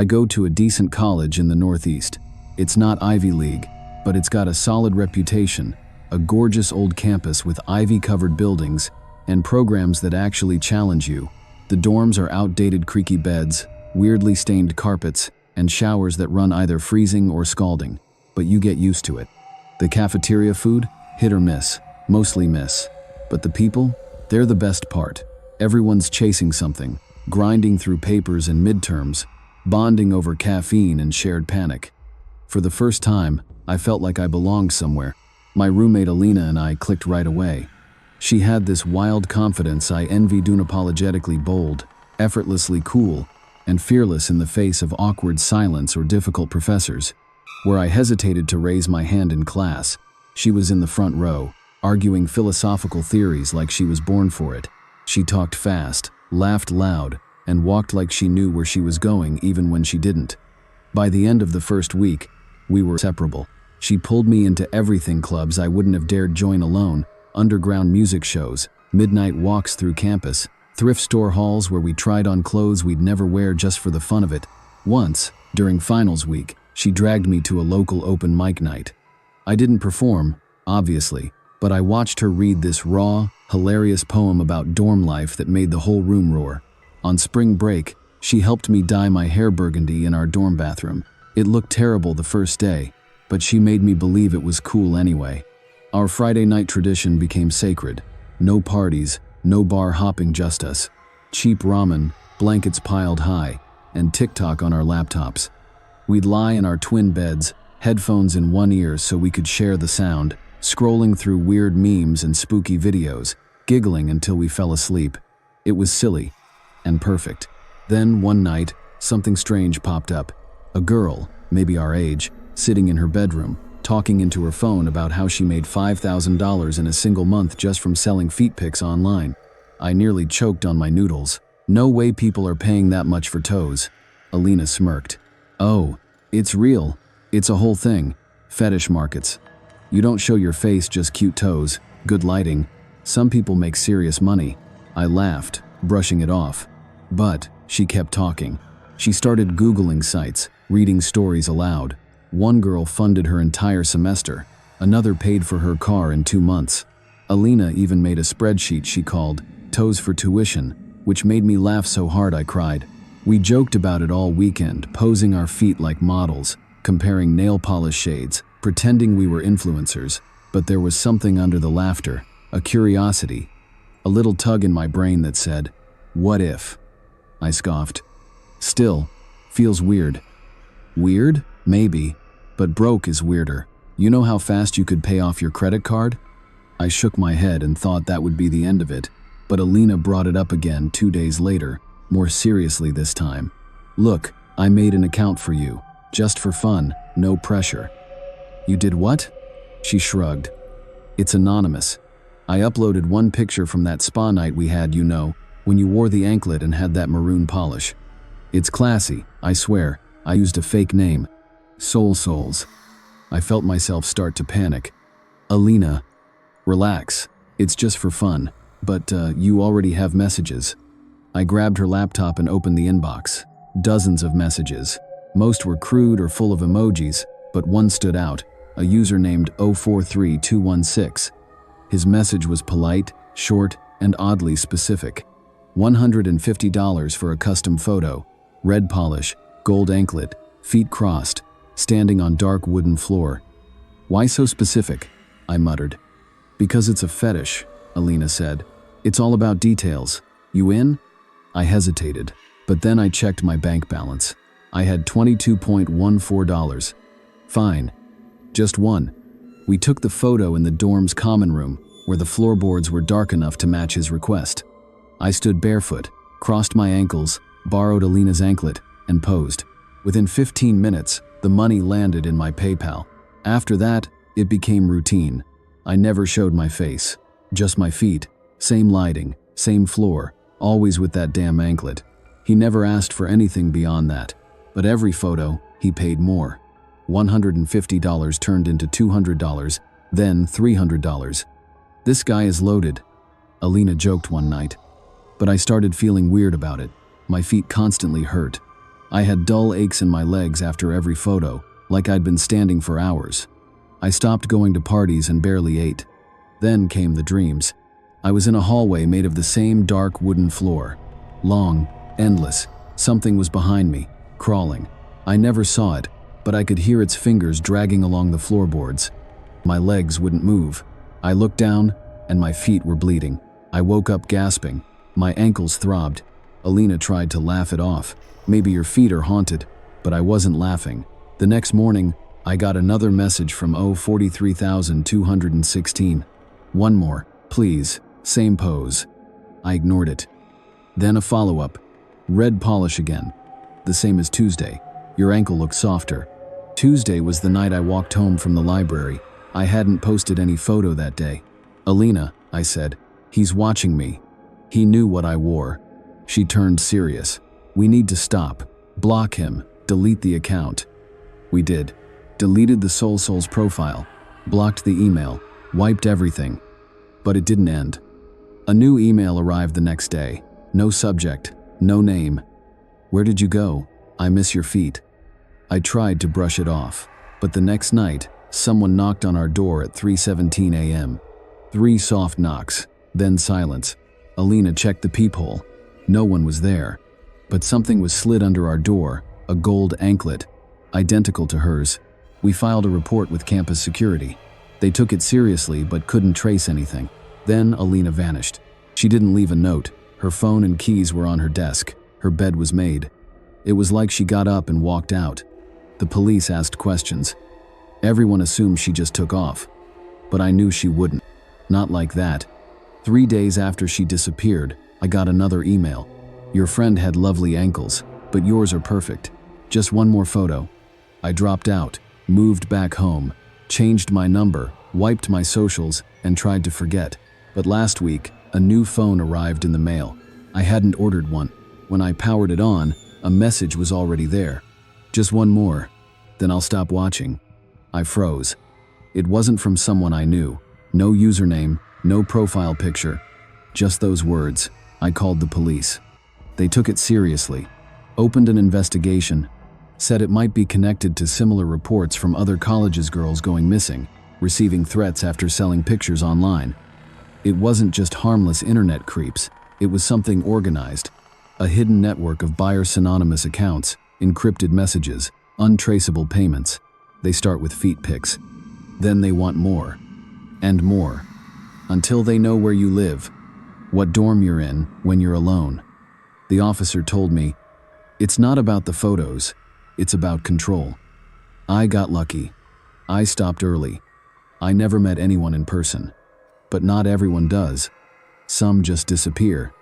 I go to a decent college in the Northeast. It's not Ivy League, but it's got a solid reputation, a gorgeous old campus with ivy-covered buildings, and programs that actually challenge you. The dorms are outdated creaky beds, weirdly stained carpets, and showers that run either freezing or scalding, but you get used to it. The cafeteria food? Hit or miss. Mostly miss. But the people? They're the best part. Everyone's chasing something, grinding through papers and midterms, bonding over caffeine and shared panic. For the first time, I felt like I belonged somewhere. My roommate Alina and I clicked right away. She had this wild confidence I envied, unapologetically bold, effortlessly cool, and fearless in the face of awkward silence or difficult professors. Where I hesitated to raise my hand in class, she was in the front row, arguing philosophical theories like she was born for it. She talked fast, laughed loud, and walked like she knew where she was going even when she didn't. By the end of the first week, we were inseparable. She pulled me into everything: clubs I wouldn't have dared join alone, underground music shows, midnight walks through campus, thrift store hauls where we tried on clothes we'd never wear just for the fun of it. Once, during finals week, she dragged me to a local open mic night. I didn't perform, obviously, but I watched her read this raw, hilarious poem about dorm life that made the whole room roar. On spring break, she helped me dye my hair burgundy in our dorm bathroom. It looked terrible the first day, but she made me believe it was cool anyway. Our Friday night tradition became sacred. No parties, no bar hopping, just us. Cheap ramen, blankets piled high, and TikTok on our laptops. We'd lie in our twin beds, headphones in one ear so we could share the sound, scrolling through weird memes and spooky videos, giggling until we fell asleep. It was silly and perfect. Then, one night, something strange popped up. A girl, maybe our age, sitting in her bedroom, talking into her phone about how she made $5,000 in a single month just from selling feet pics online. I nearly choked on my noodles. No way people are paying that much for toes. Alina smirked. Oh, it's real. It's a whole thing. Fetish markets. You don't show your face, just cute toes, good lighting. Some people make serious money. I laughed, brushing it off. But she kept talking. She started Googling sites, reading stories aloud. One girl funded her entire semester. Another paid for her car in 2 months. Alina even made a spreadsheet she called Toes for Tuition, which made me laugh so hard I cried. We joked about it all weekend, posing our feet like models, comparing nail polish shades, pretending we were influencers. But there was something under the laughter, a curiosity, a little tug in my brain that said, "What if?" I scoffed. Still, feels weird. Weird? Maybe. But broke is weirder. You know how fast you could pay off your credit card? I shook my head and thought that would be the end of it, but Alina brought it up again 2 days later, more seriously this time. "Look, I made an account for you. Just for fun, no pressure." "You did what?" She shrugged. "It's anonymous. I uploaded one picture from that spa night we had, you know, when you wore the anklet and had that maroon polish. It's classy, I swear. I used a fake name. Souls. I felt myself start to panic. "Alina, relax. It's just for fun. But you already have messages." I grabbed her laptop and opened the inbox. Dozens of messages. Most were crude or full of emojis, but one stood out, a user named 043216. His message was polite, short, and oddly specific. $150 for a custom photo. Red polish, gold anklet, feet crossed, standing on dark wooden floor. "Why so specific?" I muttered. "Because it's a fetish," Alina said. "It's all about details. You in?" I hesitated, but then I checked my bank balance. I had $22.14. "Fine. Just one." We took the photo in the dorm's common room, where the floorboards were dark enough to match his request. I stood barefoot, crossed my ankles, borrowed Alina's anklet, and posed. Within 15 minutes, the money landed in my PayPal. After that, it became routine. I never showed my face, just my feet, same lighting, same floor, always with that damn anklet. He never asked for anything beyond that, but every photo, he paid more. $150 turned into $200, then $300. "This guy is loaded," Alina joked one night. But I started feeling weird about it. My feet constantly hurt. I had dull aches in my legs after every photo, like I'd been standing for hours. I stopped going to parties and barely ate. Then came the dreams. I was in a hallway made of the same dark wooden floor. Long, endless. Something was behind me, crawling. I never saw it, but I could hear its fingers dragging along the floorboards. My legs wouldn't move. I looked down, and my feet were bleeding. I woke up gasping. My ankles throbbed. Alina tried to laugh it off. Maybe your feet are haunted, but I wasn't laughing. The next morning, I got another message from 43,216. One more, please, same pose. I ignored it. Then a follow-up. Red polish again. The same as Tuesday. Your ankle looks softer. Tuesday was the night I walked home from the library. I hadn't posted any photo that day. Alina, I said, he's watching me. He knew what I wore. She turned serious. We need to stop. Block him. Delete the account. We did. Deleted the Soul Souls profile. Blocked the email. Wiped everything. But it didn't end. A new email arrived the next day. No subject. No name. Where did you go? I miss your feet. I tried to brush it off. But the next night, someone knocked on our door at 3:17 a.m. 3 soft knocks, then silence. Alina checked the peephole. No one was there. But something was slid under our door, a gold anklet, identical to hers. We filed a report with campus security. They took it seriously but couldn't trace anything. Then Alina vanished. She didn't leave a note. Her phone and keys were on her desk. Her bed was made. It was like she got up and walked out. The police asked questions. Everyone assumed she just took off. But I knew she wouldn't. Not like that. 3 days after she disappeared, I got another email. Your friend had lovely ankles, but yours are perfect. Just one more photo. I dropped out, moved back home, changed my number, wiped my socials, and tried to forget. But last week, a new phone arrived in the mail. I hadn't ordered one. When I powered it on, a message was already there. Just one more, then I'll stop watching. I froze. It wasn't from someone I knew. No username, no profile picture. Just those words. I called the police. They took it seriously, opened an investigation, said it might be connected to similar reports from other colleges' girls going missing, receiving threats after selling pictures online. It wasn't just harmless internet creeps, it was something organized. A hidden network of buyer-synonymous accounts, encrypted messages, untraceable payments. They start with feet pics. Then they want more. And more. Until they know where you live, what dorm you're in when you're alone. The officer told me, it's not about the photos, it's about control. I got lucky. I stopped early. I never met anyone in person. But not everyone does. Some just disappear.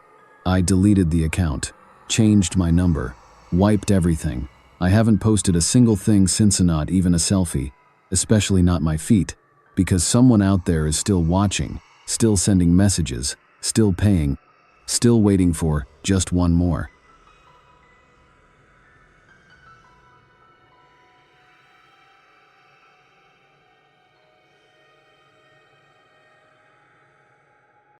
I deleted the account, changed my number, wiped everything. I haven't posted a single thing since, not even a selfie, especially not my feet, because someone out there is still watching, still sending messages, still paying, still waiting for just one more.